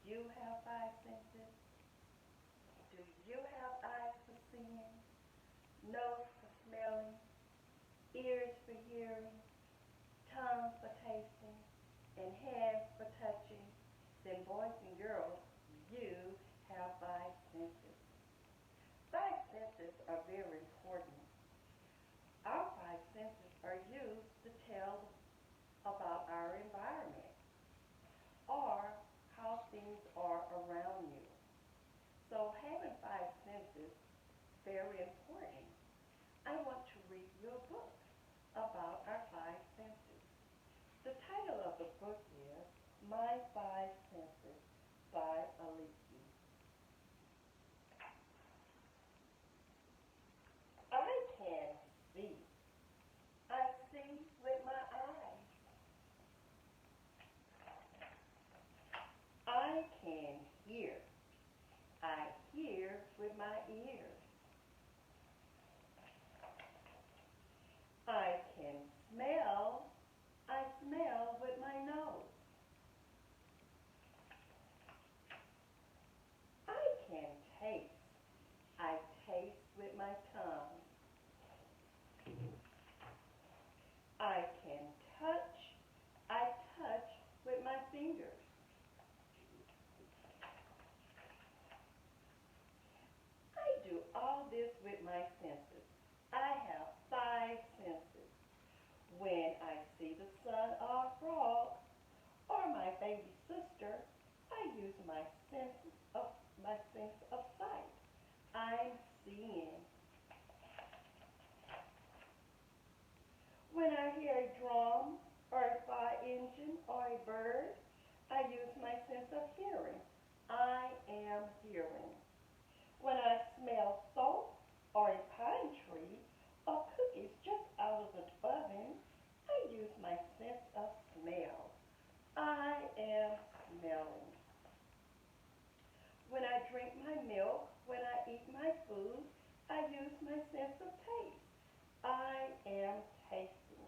you have five senses? Do you have eyes for seeing, nose for smelling, ears for hearing, tongue for tasting, and hands for touching? Then, boys and girls, you have five senses. Five senses are very important. Our five senses are used to tell about our environment or how things are around you. So having five senses is very important. I want to read you a book about our five senses. The title of the book is My Five Senses by Aliki. I can see. I see with my eyes. I can hear. I hear with my ears. I can smell. I smell with my nose. I can taste. I taste with my tongue. I can touch. I touch with my fingers. I do all this with my senses. I have five senses. When I see the sun or a frog or my baby sister, I use my sense of sight. I'm seeing. When I hear a drum or a fire engine or a bird, I use my sense of hearing. I am hearing. When I smell salt or a pine tree or cookies just out of the oven, I use my sense of smell. I am smelling. When I drink my milk, when I eat my food, I use my sense of taste. I am tasting.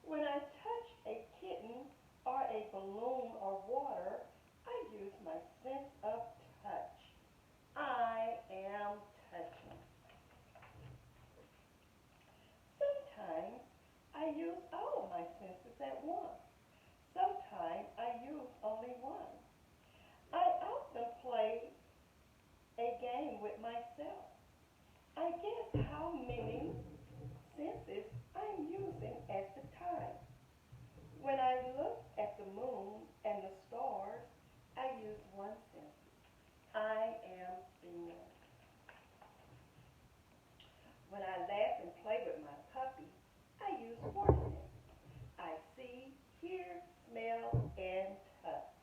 When I touch a kitten or a balloon or water, I use my sense of touch. I am touching. Sometimes I use all of my senses at once. Sometimes I use only one. I often play a game with myself. I guess how many senses I'm using at the time. When I look at the moon and the stars, I use one sense. I am seeing. When I laugh and play with my puppy, I use four senses. I see, hear, smell, and touch.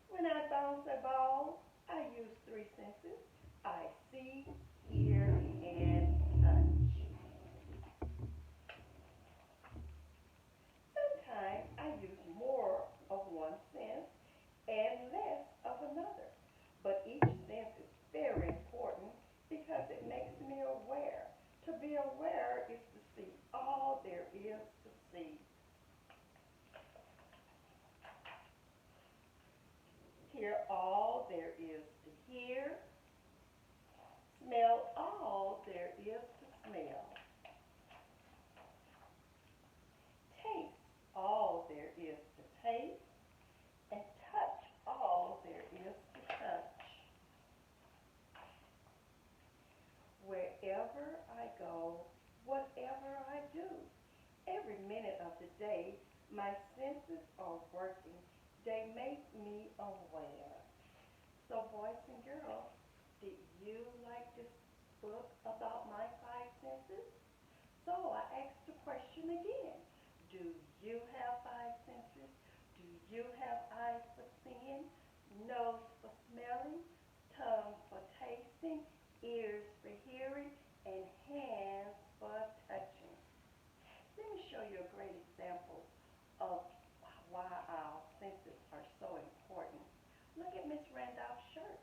When I bounce a ball, I use three senses. I see, hear, and touch. Sometimes I use more of one sense and less of another. But each sense is very important because it makes me aware. To be aware is to see all there is to see. Hear all there is to hear. Smell all there is to smell. Taste all there is to taste. And touch all there is to touch. Wherever I go, whatever I do, every minute of the day, my senses are working. They make me aware. So, boys and girls, did you like this book about my five senses? So, I ask the question again. Do you have five senses? Do you have eyes for seeing, nose for smelling, tongue for tasting, ears for hearing, and hands for touching? Let me show you a great example of why our senses are so important. Look at Miss Randolph's shirt.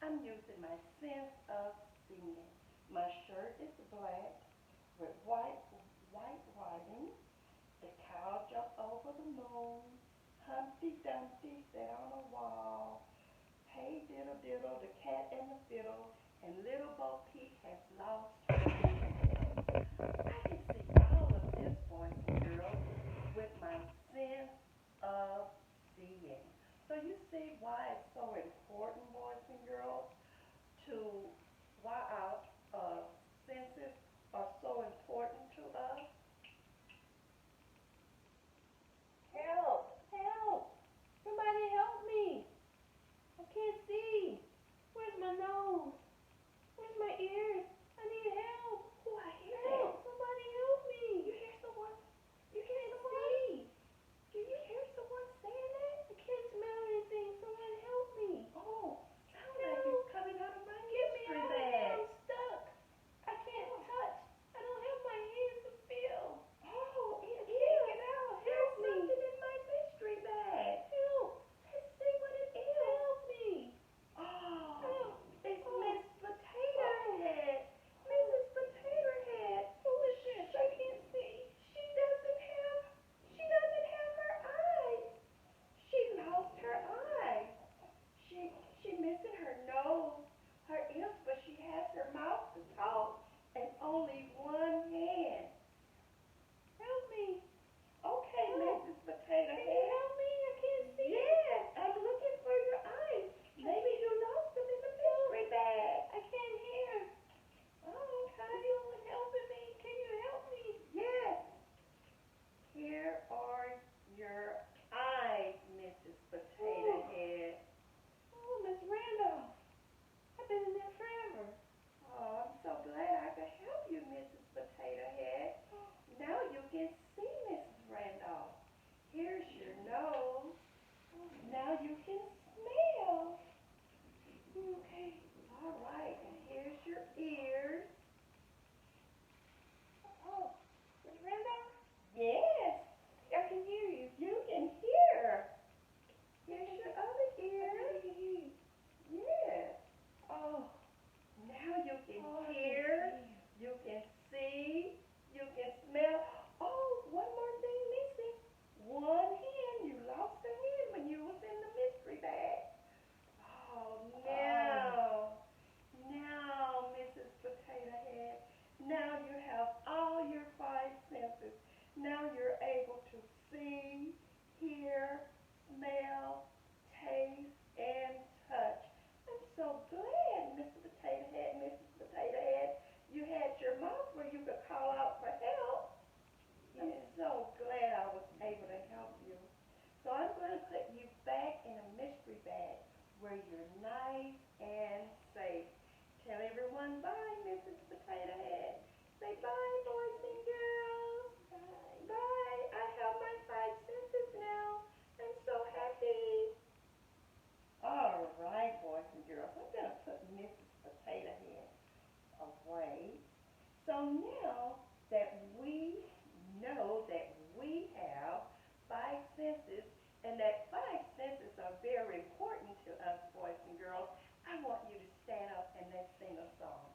I'm using my sense of seeing. My shirt is black with white writing. The all jump over the moon. Humpty Dumpty sat on a wall. Hey diddle diddle, the cat and the fiddle, and little Bo Peep has lost her way. I can see all of this, boys and girls, with my sense of seeing. So you see why it's so important, boys and girls, to why our senses are so important to us. Help! Help! Somebody help me! I can't see. Where's my nose? Where's my ears? I need help. Oh, I hear Help! that. Somebody help me! You hear someone? You I hear can't someone? see. Do you hear someone saying that? I can't smell anything. Someone help me. Oh, sounds like Help! it's coming out of my Get me mystery out of here. bag. I'm stuck. I can't touch. I don't have my hands to feel. Oh, it I is. can't get out. There's Help me. something in my mystery bag. Help! Let's see what it is. Help me. Oh, Help! it's Oh. Miss Potato Head. Mrs. Potato Head. Who is this? I can't see. She doesn't have her eyes. She lost her eyes. She missing her nose, her ears, but she has her mouth to talk and only one hand. Help me. Okay, Help. Mrs. Potato Can you Head. help me? I can't see. Yes, I'm looking for your eyes. Maybe you lost them in the mystery bag. I can't hear. Oh, Is okay. someone helping me? Can you help me? Yes. Here are your eyes, Mrs. Potato Head. Oh, Miss Randolph. I've been in there forever. Oh, I'm so glad I could help you, Mrs. Potato Head. Now you can see, Mrs. Randolph. Here's your nose. Now you can smell. Okay. All right, and here's your ears. Oh, Miss Randolph, Yes, I can hear you. you can hear. Here's your other I ear. can hear you. Yes. Oh, Now you can oh, I can hear, see. you can see, you can smell. Oh, one more thing missing. One hand. You lost a hand when you was in the mystery bag. Oh, now, Mrs. Potato Head, now you have all your five senses. Now you're able to see, hear, smell, taste, and touch. I'm so glad, Mr. Potato Head, Mrs. Potato Head, you had your mouth where you could call out for help. I'm Yeah. so glad I was able to help you. So I'm going to put you back in a mystery bag where you're nice and safe. Tell everyone bye, Mrs. Potato Head. Say bye, boys and girls. Bye. Bye. I have my five senses now. I'm so happy. All right, boys and girls. I'm going to put Mrs. Potato Head away. So now that we know that we have five senses and that five senses are very important to us, boys and girls, I want you to stand up and let's sing a song.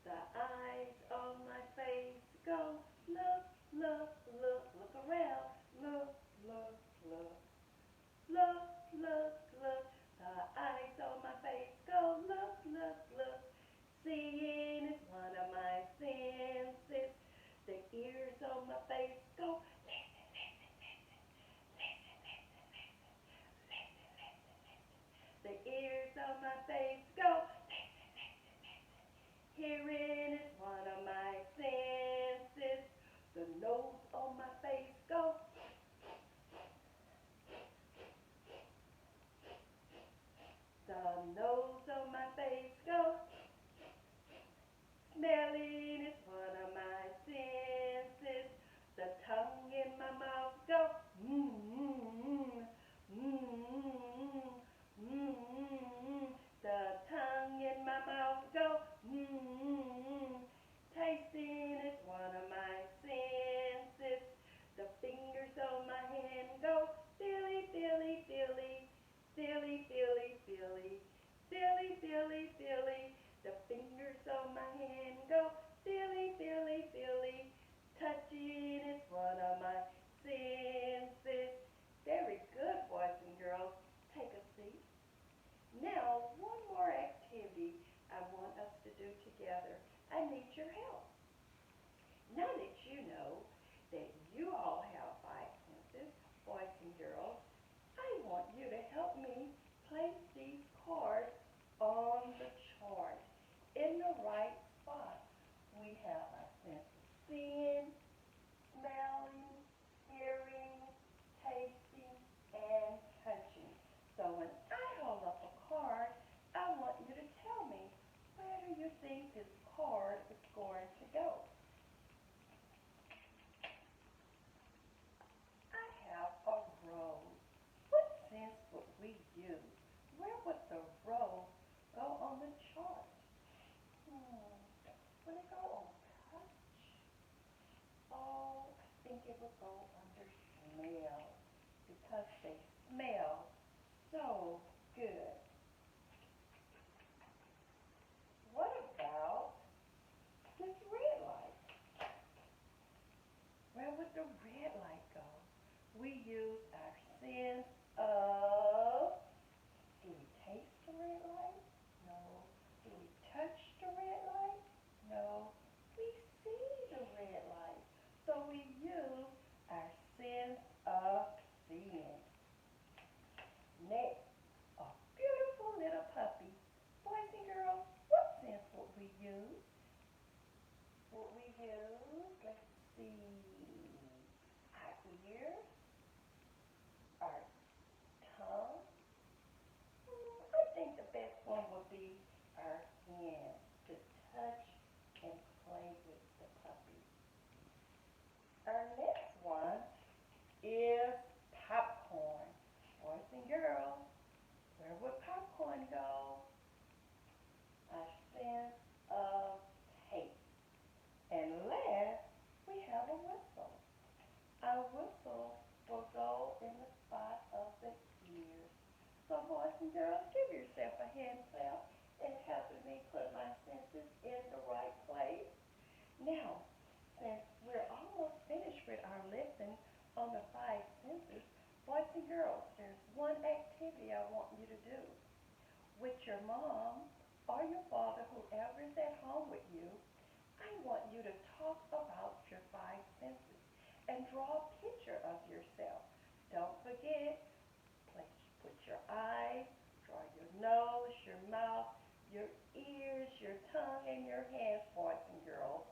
The eyes on my face go look, look, look, look around, look, look, look, look, look, look. The eyes on my face go look, look, look. Seeing is one of my senses. The ears on my face go listen, listen, listen, listen, listen, listen, listen, listen, listen. The ears on my face go listen, listen, listen. Hearing is one of my senses. The nose on my face go. The nose on my face go. Smelling is one of my senses. The tongue in my mouth go. Mmm, mmm, mmm, mmm, mmm. The tongue in my mouth go. Mmm. Tasting is one of my senses. The fingers on my hand go. Feely, feely, feely, feely, feely, feely, feely, feely, feely. The fingers on my hand go feely, feely, feely. Touching is one together. I need your help. Now that you know that you all have five senses, boys and girls, I want you to help me place these cards on the chart in the right spot. We have our sense of seeing, smelling, hearing, tasting, and touching. So when I hold up a card, I want you to tell me, where do you think this card is going to go? I have a rose. What sense would we use? Where would the rose go on the chart? Would it go on touch? Oh, I think it would go under smell because they smell so good. What about this red light? Where would the red light go? We use our sense of, do we taste the red light? No. Do we touch the red light? No. We see the red light. So we use our sense of seeing. Next, a beautiful little puppy. Boys and girls, what sense would we use? Would we use, let's see, our ears, our tongue? I think the best one would be our hands to touch and play with the puppy. Our next one is popcorn. Boys and girls, where would popcorn go? Our sense of taste. And last, we have a whistle. Our whistle will go in the spot of the ears. So boys and girls, give yourself a hand clap in helping me put my senses in the right place. Now, since we're almost finished with our lesson on the five senses, boys and girls, there's one activity I want you to do. With your mom or your father, whoever is at home with you, I want you to talk about your five senses and draw a picture of yourself. Don't forget, put your eyes, draw your nose, your mouth, your ears, your tongue, and your hands, boys and girls.